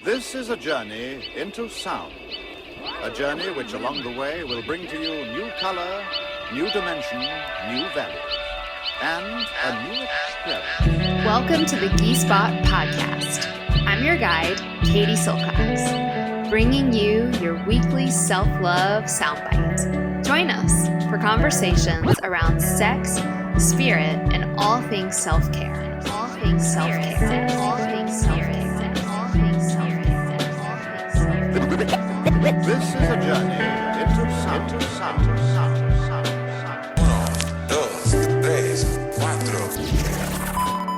This is a journey into sound. A journey which along the way will bring to you new color, new dimension, new values, and a new experience. Welcome to the Ghee Spot Podcast. I'm your guide, Katie Silcox, bringing you your weekly self-love soundbite. Join us for conversations around sex, spirit, and all things self-care. All things self-care. All things self-care. This is a journey into sound. Uno, dos, tres, cuatro.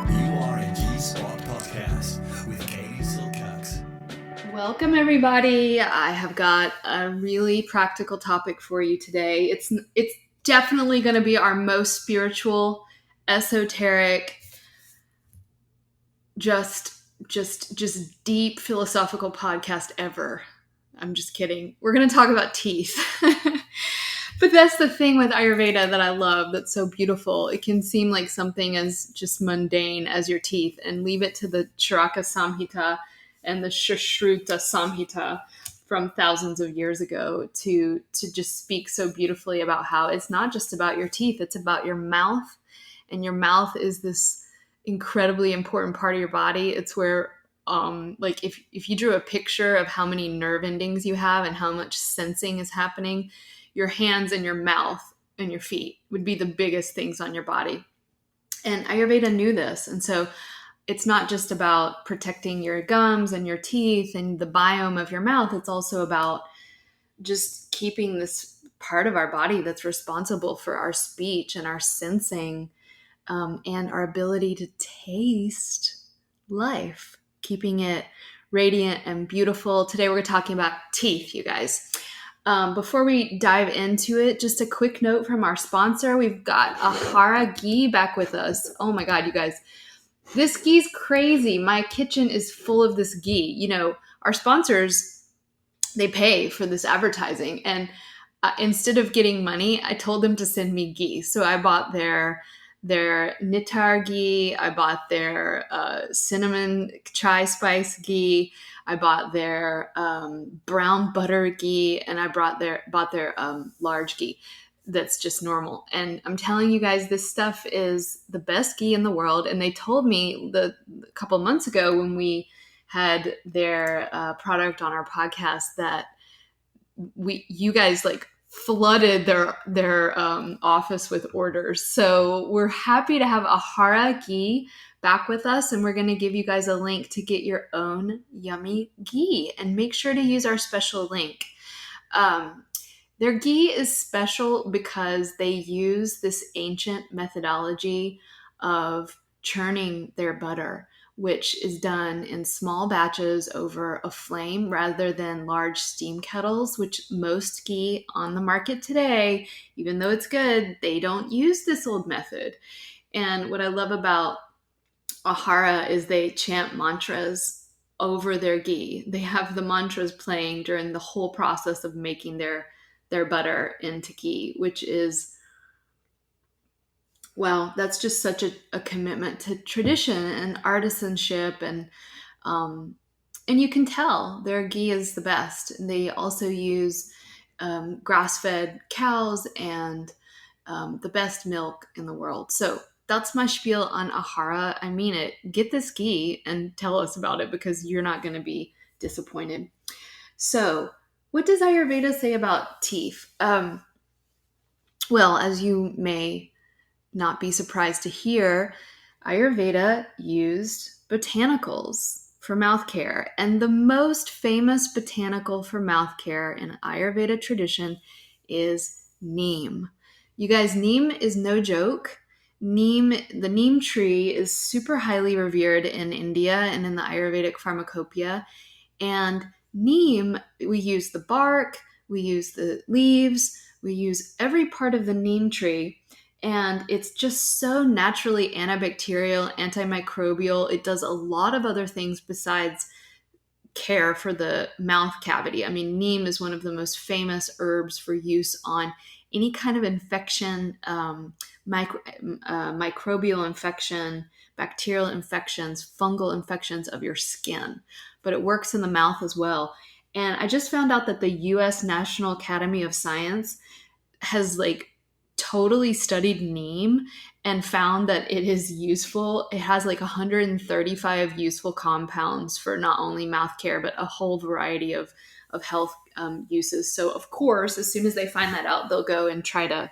You are a Ghee Spot Podcast with Katie Silcox. Welcome, everybody. I have got a really practical topic for you today. It's definitely going to be our most spiritual, esoteric, just deep philosophical podcast ever. I'm just kidding. We're going to talk about teeth. But that's the thing with Ayurveda that I love, that's so beautiful. It can seem like something as just mundane as your teeth, and leave it to the Charaka Samhita and the Sushruta Samhita from thousands of years ago to just speak so beautifully about how it's not just about your teeth, it's about your mouth. And your mouth is this incredibly important part of your body. It's where like if you drew a picture of how many nerve endings you have and how much sensing is happening, your hands and your mouth and your feet would be the biggest things on your body. And Ayurveda knew this. And so it's not just about protecting your gums and your teeth and the biome of your mouth. It's also about just keeping this part of our body that's responsible for our speech and our sensing and our ability to taste life, keeping it radiant and beautiful. Today we're talking about teeth, you guys. Before we dive into it, just a quick note from our sponsor. We've got Ahara ghee back with us. Oh my God, you guys. This ghee's crazy. My kitchen is full of this ghee. You know, our sponsors, they pay for this advertising. And instead of getting money, I told them to send me ghee. So I bought their Nittar ghee. I bought their cinnamon chai spice ghee. I bought their brown butter ghee, and I bought their large ghee that's just normal. And I'm telling you guys, this stuff is the best ghee in the world. And they told me a couple months ago when we had their product on our podcast that you guys like flooded their office with orders. So we're happy to have Ahara ghee back with us, and we're going to give you guys a link to get your own yummy ghee, and make sure to use our special link. Their ghee is special because they use this ancient methodology of churning their butter, which is done in small batches over a flame rather than large steam kettles, which most ghee on the market today, even though it's good, they don't use this old method. And what I love about Ahara is they chant mantras over their ghee. They have the mantras playing during the whole process of making their butter into ghee, which is, well, that's just such a commitment to tradition and artisanship, and you can tell their ghee is the best. And they also use grass-fed cows and the best milk in the world. So that's my spiel on Ahara. I mean it. Get this ghee and tell us about it, because you're not going to be disappointed. So what does Ayurveda say about teeth? Well, as you may not be surprised to hear, Ayurveda used botanicals for mouth care. And the most famous botanical for mouth care in Ayurveda tradition is neem. You guys, neem is no joke. The neem tree is super highly revered in India and in the Ayurvedic pharmacopoeia. And neem, we use the bark, we use the leaves, we use every part of the neem tree. And it's just so naturally antibacterial, antimicrobial. It does a lot of other things besides care for the mouth cavity. I mean, neem is one of the most famous herbs for use on any kind of infection, microbial infection, bacterial infections, fungal infections of your skin. But it works in the mouth as well. And I just found out that the U.S. National Academy of Science has like totally studied neem and found that it is useful. It has like 135 useful compounds for not only mouth care, but a whole variety of health uses. So of course, as soon as they find that out, they'll go and try to,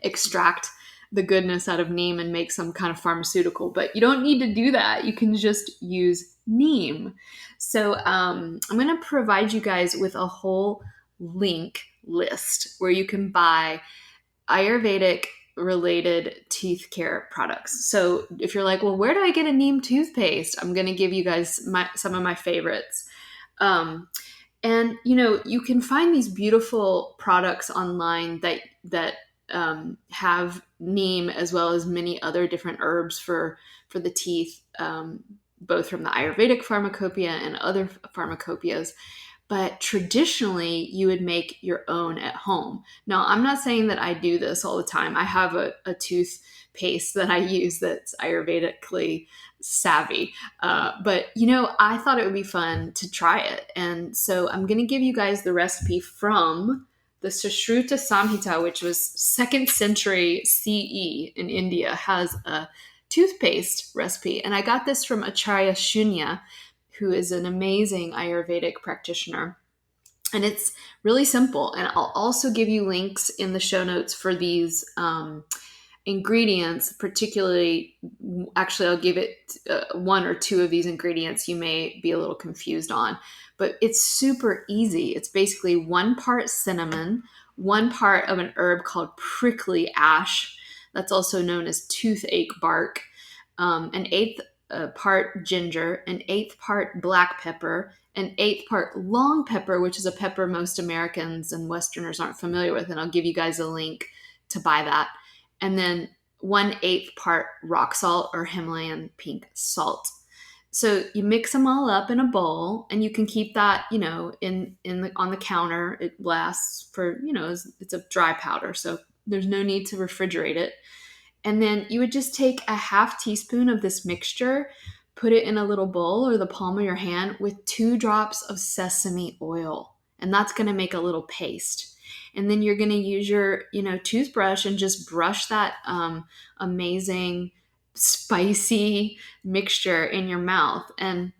extract the goodness out of neem and make some kind of pharmaceutical. But you don't need to do that. You can just use neem. So I'm going to provide you guys with a whole link list where you can buy Ayurvedic related teeth care products. So if you're like, well, where do I get a neem toothpaste? I'm going to give you guys some of my favorites. And you can find these beautiful products online that have neem as well as many other different herbs for the teeth, both from the Ayurvedic pharmacopoeia and other pharmacopoeias. But traditionally, you would make your own at home. Now, I'm not saying that I do this all the time. I have a toothpaste that I use that's Ayurvedically savvy. But, I thought it would be fun to try it. And so I'm going to give you guys the recipe from the Sushruta Samhita, which was 2nd century CE in India, has a toothpaste recipe. And I got this from Acharya Shunya, who is an amazing Ayurvedic practitioner. And it's really simple. And I'll also give you links in the show notes for these ingredients, particularly, actually, I'll give it one or two of these ingredients you may be a little confused on. But it's super easy. It's basically 1 part cinnamon, 1 part of an herb called prickly ash. That's also known as toothache bark, an 1/8 part ginger, an 1/8 part black pepper, an 1/8 part long pepper, which is a pepper most Americans and Westerners aren't familiar with. And I'll give you guys a link to buy that. And then 1/8 part rock salt or Himalayan pink salt. So you mix them all up in a bowl, and you can keep that, on the counter. It lasts for, it's a dry powder, so there's no need to refrigerate it. And then you would just take a 1/2 teaspoon of this mixture, put it in a little bowl or the palm of your hand with 2 drops of sesame oil. And that's going to make a little paste. And then you're going to use your, toothbrush and just brush that amazing, spicy mixture in your mouth. And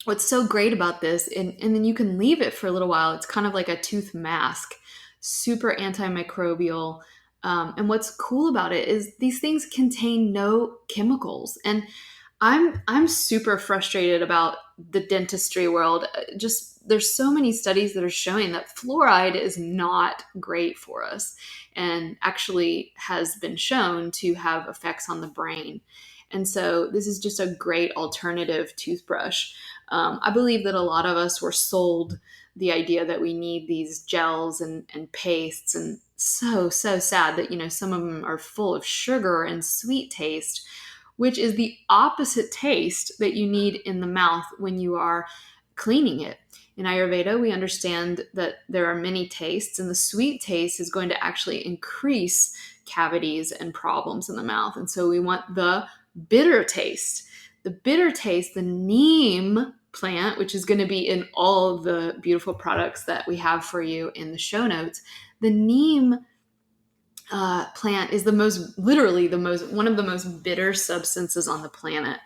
what's so great about this, and then you can leave it for a little while. It's kind of like a tooth mask, super antimicrobial. And what's cool about it is these things contain no chemicals. And I'm super frustrated about the dentistry world. There's so many studies that are showing that fluoride is not great for us and actually has been shown to have effects on the brain. And so this is just a great alternative toothbrush. I believe that a lot of us were sold the idea that we need these gels and pastes, and so sad that, some of them are full of sugar and sweet taste, which is the opposite taste that you need in the mouth when you are cleaning it. In Ayurveda, we understand that there are many tastes, and the sweet taste is going to actually increase cavities and problems in the mouth. And so we want the bitter taste. The bitter taste, the neem plant, which is going to be in all of the beautiful products that we have for you in the show notes. The neem plant is one of the most bitter substances on the planet.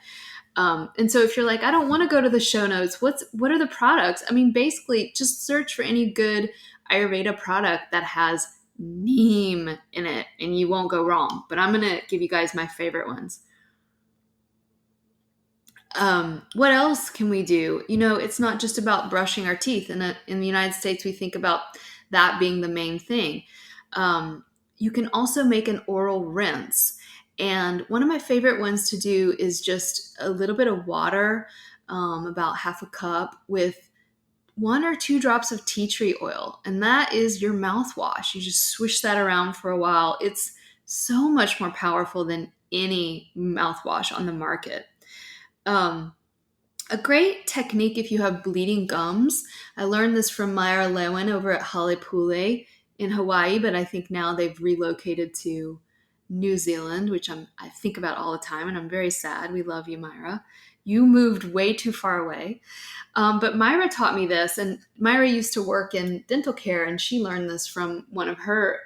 And so if you're like, I don't want to go to the show notes, what are the products? I mean, basically just search for any good Ayurveda product that has neem in it and you won't go wrong. But I'm going to give you guys my favorite ones. What else can we do? It's not just about brushing our teeth. In the United States, we think about that being the main thing. You can also make an oral rinse. And one of my favorite ones to do is just a little bit of water, about 1/2 cup, with 1 or 2 drops of tea tree oil. And that is your mouthwash. You just swish that around for a while. It's so much more powerful than any mouthwash on the market. A great technique if you have bleeding gums. I learned this from Myra Lewin over at Halepule in Hawaii, but I think now they've relocated to New Zealand, which I think about all the time, and I'm very sad. We love you, Myra. You moved way too far away. But Myra taught me this, and Myra used to work in dental care, and she learned this from one of her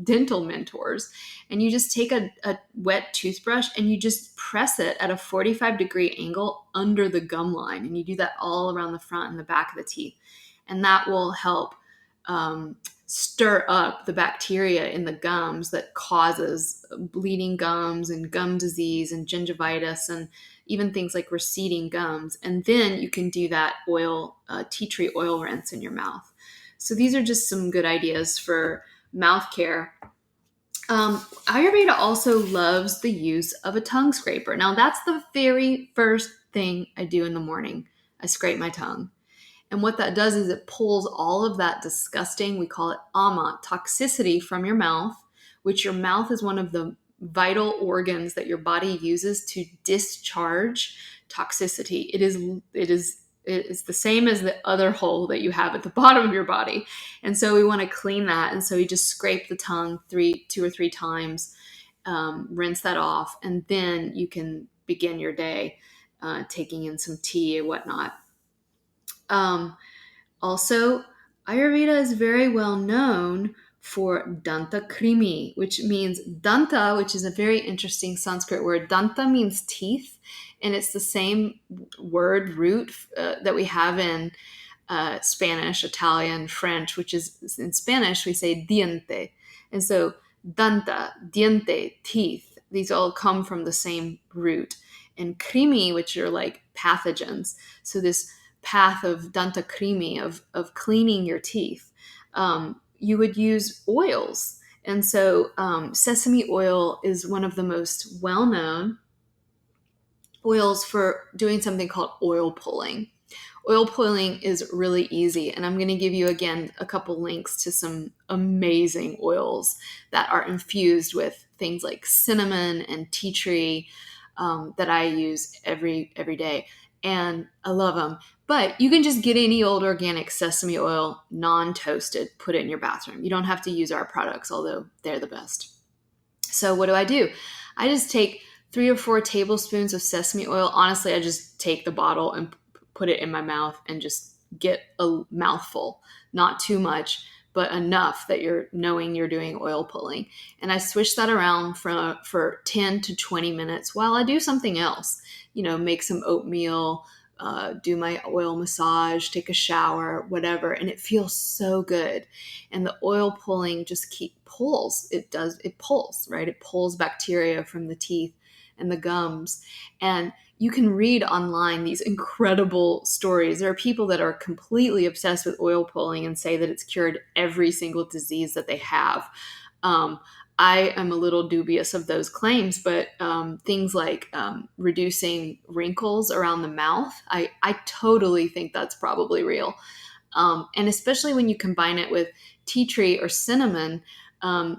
dental mentors. And you just take a wet toothbrush and you just press it at a 45-degree angle under the gum line. And you do that all around the front and the back of the teeth. And that will help stir up the bacteria in the gums that causes bleeding gums and gum disease and gingivitis and even things like receding gums. And then you can do that tea tree oil rinse in your mouth. So these are just some good ideas for mouth care. Ayurveda also loves the use of a tongue scraper. Now that's the very first thing I do in the morning. I scrape my tongue. And what that does is it pulls all of that disgusting, we call it toxicity from your mouth, which your mouth is one of the vital organs that your body uses to discharge toxicity. It is the same as the other hole that you have at the bottom of your body. And so we want to clean that. And so you just scrape the tongue 2 or 3 times, rinse that off, and then you can begin your day taking in some tea or whatnot. Also, Ayurveda is very well known for Danta Krimi, which means Danta, which is a very interesting Sanskrit word. Danta means teeth, and it's the same word root that we have in Spanish, Italian, French, which is in Spanish, we say diente. And so Danta, diente, teeth, these all come from the same root. And Krimi, which are like pathogens. So this path of Danta Krimi, of cleaning your teeth, you would use oils. And so sesame oil is one of the most well-known oils for doing something called oil pulling. Oil pulling is really easy. And I'm going to give you, again, a couple links to some amazing oils that are infused with things like cinnamon and tea tree that I use every day. And I love them. But you can just get any old organic sesame oil, non-toasted, put it in your bathroom. You don't have to use our products, although they're the best. So what do? I just take 3 or 4 tablespoons of sesame oil. Honestly, I just take the bottle and put it in my mouth and just get a mouthful. Not too much, but enough that you're knowing you're doing oil pulling. And I swish that around for 10 to 20 minutes while I do something else. Make some oatmeal, do my oil massage, take a shower, whatever. And it feels so good. And the oil pulling just pulls. It pulls, right? It pulls bacteria from the teeth and the gums. And you can read online these incredible stories. There are people that are completely obsessed with oil pulling and say that it's cured every single disease that they have. I am a little dubious of those claims, but things like reducing wrinkles around the mouth, I totally think that's probably real. And especially when you combine it with tea tree or cinnamon,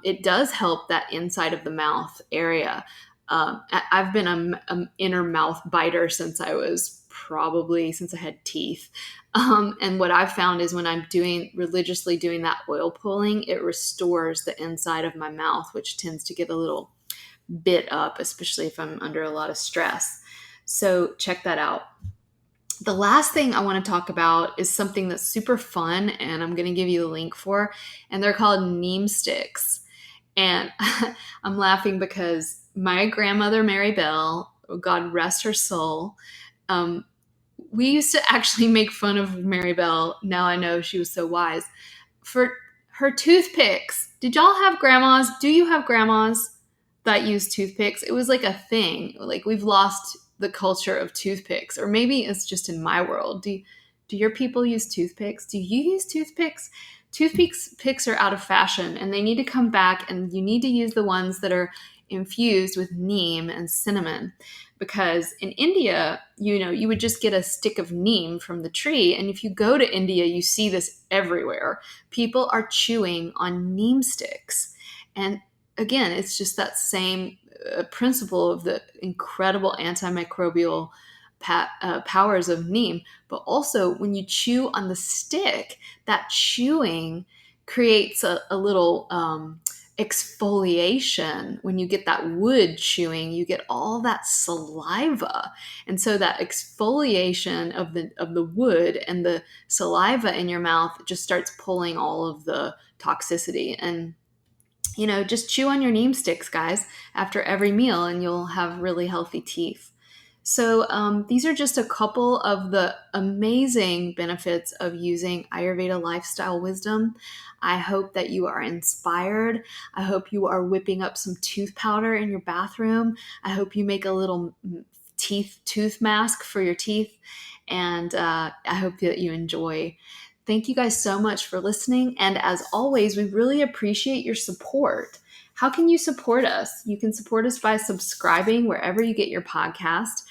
it does help that inside of the mouth area. I've been an inner mouth biter since I had teeth. And what I've found is when I'm religiously doing that oil pulling, it restores the inside of my mouth, which tends to get a little bit up, especially if I'm under a lot of stress. So check that out. The last thing I want to talk about is something that's super fun, and I'm going to give you the link for, and they're called Neem sticks. And I'm laughing because my grandmother, Mary Bell, God rest her soul, we used to actually make fun of Mary Bell. Now I know she was so wise. For her toothpicks. Did y'all have grandmas? Do you have grandmas that use toothpicks? It was like a thing. Like, we've lost the culture of toothpicks. Or maybe it's just in my world. Do your people use toothpicks? Do you use toothpicks? Toothpicks are out of fashion, and they need to come back, and you need to use the ones that are infused with neem and cinnamon, because in India, you would just get a stick of neem from the tree. And if you go to India, you see this everywhere. People are chewing on neem sticks. And again, it's just that same principle of the incredible antimicrobial powers of neem. But also when you chew on the stick, that chewing creates a little exfoliation. When you get that wood chewing, you get all that saliva. And so that exfoliation of the wood and the saliva in your mouth just starts pulling all of the toxicity. And just chew on your neem sticks, guys, after every meal, and you'll have really healthy teeth. So these are just a couple of the amazing benefits of using Ayurveda lifestyle wisdom. I hope that you are inspired. I hope you are whipping up some tooth powder in your bathroom. I hope you make a little tooth mask for your teeth. And I hope that you enjoy. Thank you guys so much for listening. And as always, we really appreciate your support. How can you support us? You can support us by subscribing wherever you get your podcast.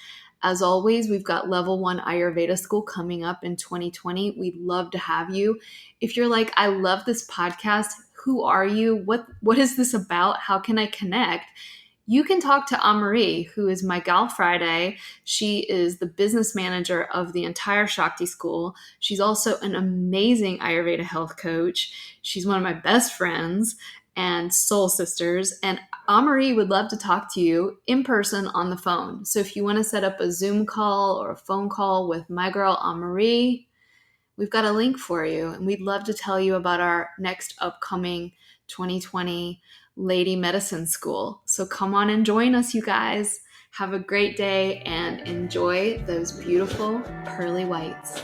As always, we've got Level 1 Ayurveda School coming up in 2020. We'd love to have you. If you're like, I love this podcast, who are you? What is this about? How can I connect? You can talk to Amaury, who is my gal Friday. She is the business manager of the entire Shakti school. She's also an amazing Ayurveda health coach. She's one of my best friends and soul sisters. And Amaury would love to talk to you in person on the phone. So if you want to set up a Zoom call or a phone call with my girl Amaury, we've got a link for you. And we'd love to tell you about our next upcoming 2020 Lady Medicine School. So come on and join us, you guys. Have a great day and enjoy those beautiful pearly whites.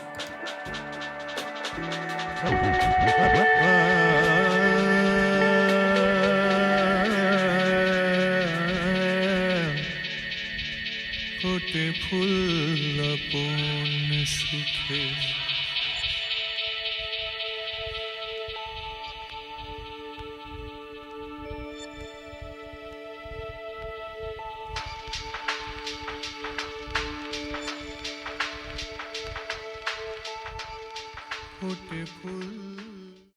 Pote phul apon sukhe pote phul